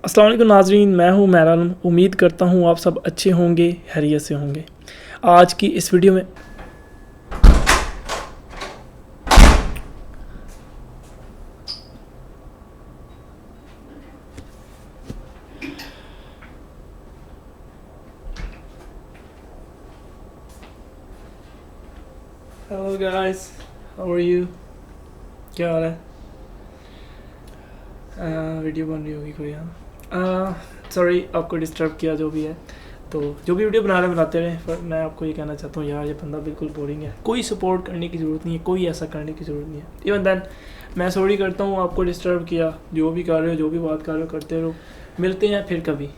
अस्सलाम वालेकुम नाज़रीन, मैं हूँ उमैर। उम्मीद करता हूँ आप सब अच्छे होंगे, खैरियत से होंगे। आज की इस वीडियो में hello guys, how are you? क्या हाल है? वीडियो बन रही होगी कोई? सॉरी आपको डिस्टर्ब किया जो भी है। तो जो भी वीडियो बना रहे बनाते रहे, पर मैं आपको ये कहना चाहता हूँ यार, ये बंदा बिल्कुल बोरिंग है। कोई सपोर्ट करने की ज़रूरत नहीं है, कोई ऐसा करने की ज़रूरत नहीं है। इवन दैन मैं सॉरी करता हूँ आपको डिस्टर्ब किया। जो भी कर रहे हो, जो भी बात कर रहे हो, करते रहो। मिलते हैं फिर कभी।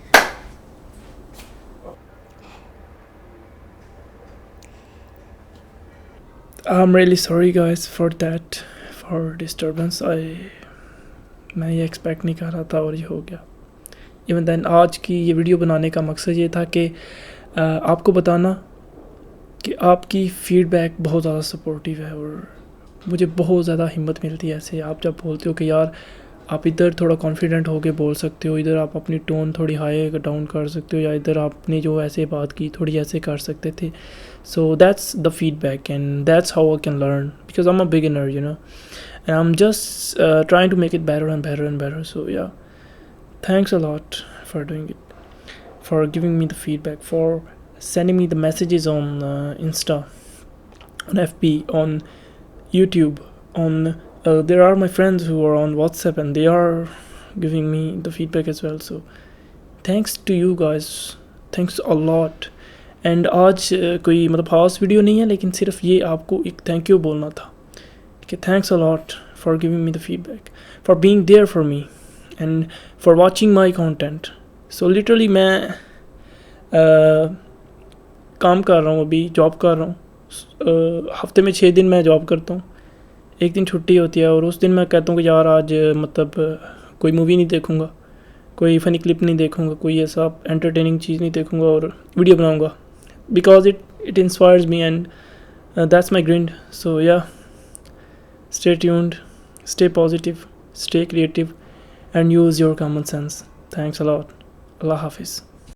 I'm really sorry guys for that, for disturbance. मैं ये एक्सपेक्ट नहीं कर रहा था और ये हो गया। इवन दैन आज की ये वीडियो बनाने का मकसद ये था कि आपको बताना कि आपकी फ़ीडबैक बहुत ज़्यादा सपोर्टिव है और मुझे बहुत ज़्यादा हिम्मत मिलती है ऐसे। आप जब बोलते हो कि यार आप इधर थोड़ा कॉन्फिडेंट होके बोल सकते हो, इधर आप अपनी टोन थोड़ी हाई डाउन कर सकते हो, या इधर आपने जो ऐसे बात की थोड़ी ऐसे कर सकते थे। So that's the feedback and that's how I can learn, because I am a beginner, you know, and I am just trying to make it better and better and better. So yeah, thanks a lot for doing it, for giving me the feedback, for sending me the messages on Insta, on FB, on YouTube, on there are my friends who are on WhatsApp and they are giving me the feedback as well. So thanks to you guys, thanks a lot. And आज कोई मतलब खास video नहीं है, लेकिन सिर्फ ये आपको एक थैंक यू बोलना था कि thanks a lot for giving me the feedback, for being there for me and for watching my content. So literally मैं काम कर रहा हूँ, अभी जॉब कर रहा हूँ. हफ्ते में 6 दिन मैं जॉब करता हूँ, एक दिन छुट्टी होती है और उस दिन मैं कहता हूँ कि यार आज मतलब कोई मूवी नहीं देखूँगा, कोई फ़नी क्लिप नहीं देखूँगा, कोई ऐसा एंटरटेनिंग चीज़ नहीं देखूँगा और वीडियो बनाऊँगा, because it inspires me and that's my grind. So yeah, stay tuned, stay positive, stay creative and use your common sense. Thanks a lot. Allah Hafiz.